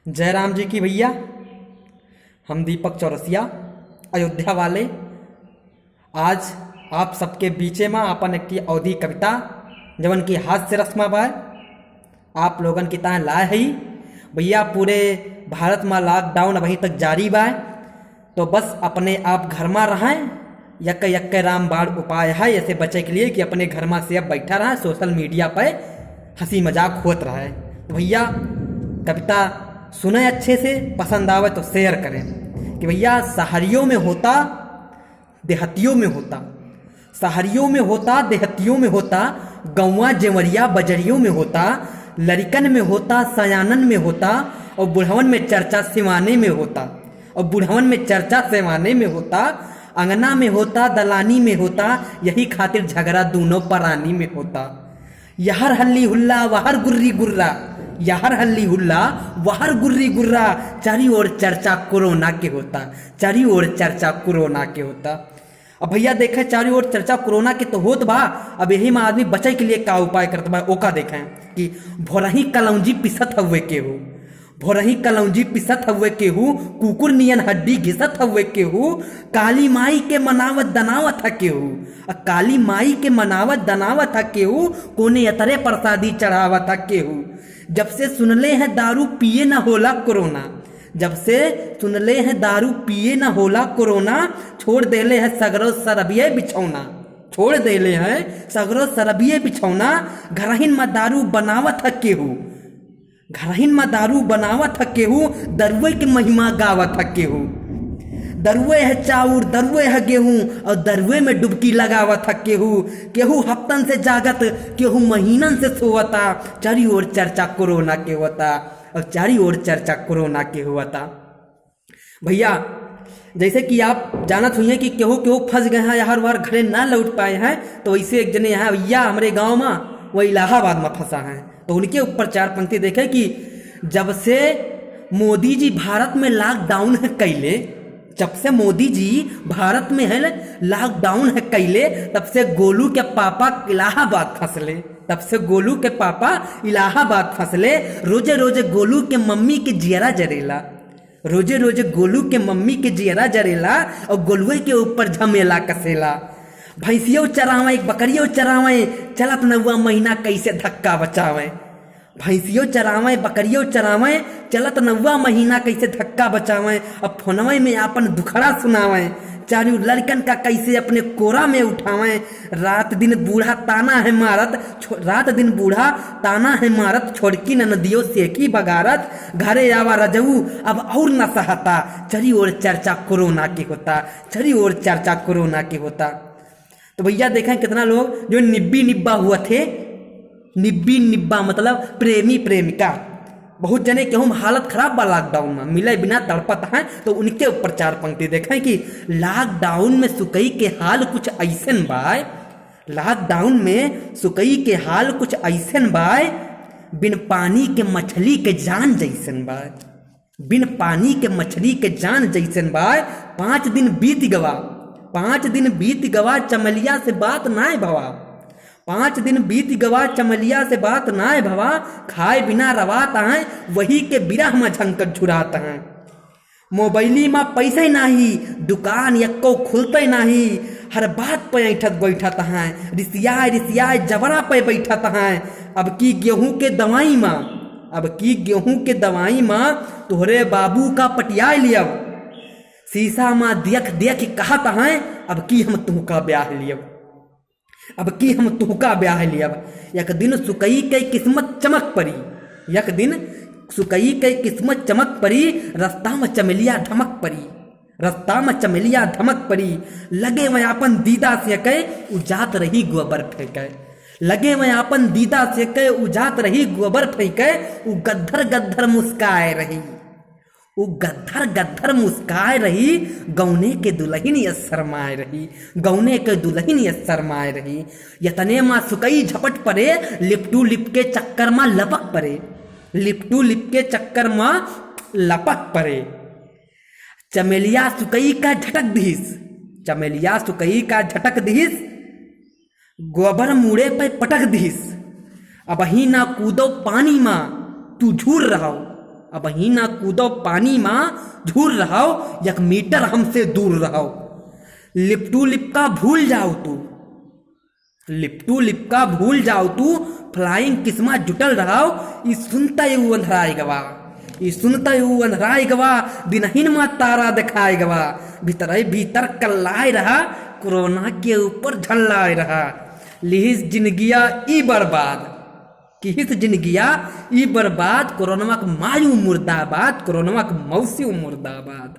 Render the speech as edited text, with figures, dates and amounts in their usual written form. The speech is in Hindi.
जय राम जी की भैया। हम दीपक चौरसिया अयोध्या वाले आज आप सबके बीचे में अपन एक अवधि कविता जवन की हास्य रस्मा बाय आप लोगन की तान लाए है भैया। पूरे भारत में लॉकडाउन अभी तक जारी बा, तो बस अपने आप घर में रहें। यक यक रामबाण उपाय है ऐसे बचे के लिए कि अपने घर में से अब बैठा रहा, सोशल मीडिया पे हंसी मजाक होत रहा है। तो भैया कविता सुने अच्छे से, पसंद आवे तो शेयर करें। कि भैया शहरियों में होता देहतियों में होता, शहरियों में होता देहतियों में होता, गौवा जेवरिया बजरियों में होता, लड़कन में होता सयानन में होता, और बुढ़वन में चर्चा सिवाने में होता, और बुढ़वन में चर्चा सिवाने में होता, अंगना में होता दलानी में होता, यही खातिर झगड़ा दोनों परानी में होता। यहर हल्ली हुल्ला वहर गुर्री गुर्रा, यहर हल्ली हुल्ला वहर गुर्री गुर्रा, चारी ओर चर्चा कोरोना के होता, चारी ओर चर्चा कोरोना के होता। अब भैया देखे चारों ओर चर्चा कोरोना के तो होत बा, अब यही में आदमी बचे के लिए का उपाय करता बा। ओका देखें कि भोरही कलौंजी पिसत हवे केहू, भोरही कलौंजी पिसत हवे केहू, कुकुर नियन हड्डी घिसत हवे केहू, काली माई के मनावत दनावत है केहू, काली माई के मनावत दनावत है केहू, कोने अतरे प्रसादी चढ़ावत है केहू। जब से सुनले हैं दारू पिए न होला कोरोना, जब से सुनले हैं दारू पिए न होला कोरोना, छोड़ देले है सगरो सरबिये बिछौना, छोड़ देले हैं सगरो सरबिये बिछौना, घरहिन में दारू बनावत है केहू, घरहिन में दारू बनावत है केहू, दरुए की महिमा गावत है केहू। दरुए है चाउर दरुए है गेहूं, और दरुए में डुबकी लगावत है केहू, केहू हफ्तन से जागत केहू महीनन से सोवता, चारी ओर चर्चा कोरोना के होता, और चारी ओर चर्चा कोरोना के हुआ। भैया जैसे कि आप जानत हुई हैं कि केहू केहू फंस गए हैं, हर बार घरे ना लौट पाए हैं, तो वैसे एक जने यहाँ भैया हमारे गांव में वो इलाहाबाद में फंसा है, तो उनके ऊपर चार पंक्ति देखे कि जब से मोदी जी भारत में लॉकडाउन है कैले, जब से मोदी जी भारत में है लॉकडाउन है कैले, तब से गोलू के पापा इलाहाबाद फंसले, तब से गोलू के पापा इलाहाबाद फंसले। रोजे रोजे गोलू के मम्मी के जियरा जरेला, रोजे रोजे गोलू के मम्मी के जियरा जरेला, और गोलुए के ऊपर झमेला कसेला। भैंसियों चरावे बकरियों चरावे, चलत नौवा महीना कैसे धक्का बचावे, भैंसियों चरावे बकरियों चरावे, चलत नौवा महीना कैसे धक्का बचावे। अब फोनवे में अपन दुखड़ा सुनावे, चारू लड़कन का कैसे अपने कोरा में उठावे। रात दिन बूढ़ा ताना है मारत, रात दिन बूढ़ा ताना है मारत, छोड़की न नदियों सेकी बगारत, घरे आवा रजऊ अब और न सहता, चरी ओर चर्चा कोरोना की होता, चरी ओर चर्चा कोरोना की होता। तो भैया देखें कितना लोग जो निब्बी निब्बा हुआ थे, निब्बी निब्बा मतलब प्रेमी प्रेमिका, बहुत जने के हम हालत खराब बा लॉकडाउन में मिले बिना तड़पत हैं, तो उनके ऊपर चार पंक्ति देखें कि लॉकडाउन में सुकई के हाल कुछ ऐसन बाय, लॉकडाउन में सुकई के हाल कुछ ऐसन बाय, बिन पानी के मछली के जान जैसन बाय, बिन पानी के मछली के जान जैसन बाय। 5 दिन बीत गवा, 5 दिन बीत गवा, चमलिया से बात नाय भवा, 5 दिन बीत गवा, चमलिया से बात नाय भवा, खाए बिना रवात हैं, वही के बिरह में झंकट छुरात हैं। मोबाइली में पैसे नाही, दुकान यक्को खुलते नाही, हर बात पे ऐठत बैठत हैं, रिसियाए रिसियाए जबरा पे बैठत हैं। अब की गेहूं के दवाई में, अब की गेहूं के दवाई में, तोहरे बाबू का पटियाई लियब, शीशा में देख देख कहत हैं, अब की हम तुमका ब्याह लियब, अब की हम तुहका ब्याह लियब। एक दिन सुकई के किस्मत चमक पड़ी, एक दिन सुकई के किस्मत चमक पड़ी, रास्ता में चमेलिया धमक पड़ी, रास्ता में चमेलिया धमक पड़ी। लगे वह अपन दीदा से कहे उजात रही गोबर फेंके, लगे वह अपन दीदा से कहे उजात रही गोबर फेंके, वो गद्दर गद्दर मुस्काए रही, वो गद्दर गद्दर मुस्काए रही, गौने के दुल्हन ये शरमाए रही, गौने के दुल्हन ये शरमाए रही। यतने माँ सुकई झपट पड़े, लिपटू लिप के चक्कर माँ लपक पड़े, लिपटू लिप के चक्कर माँ लपक पड़े। चमेलिया सुकई का झटक धीस, चमेलिया सुकई का झटक धीस, गोबर मुड़े पे पटक धीस, अब ही ना कूदो पानी माँ तू झूर रहो, अब ही ना कूदो पानी माँ झूर रहो, 1 मीटर हमसे दूर रहो। लिपटू लिपका भूल जाओ तू, लिपटू लिपका भूल जाओ तू, फ्लाइंग किस्मा जुटल रहो, ई सुनता यू अंधराय गवा, ई सुनता यू अंधराय गवा, दिनहीन मा तारा दिखाए गवा, भीतर भीतर कल्लाए रहा, कोरोना के ऊपर झल्लाए रहा। लिहिस जिंदगिया ई बर्बाद, किहिस जिंदगिया ई बर्बाद, कोरोना मायू मुर्दाबाद, कोरोना मौसी मुर्दाबाद।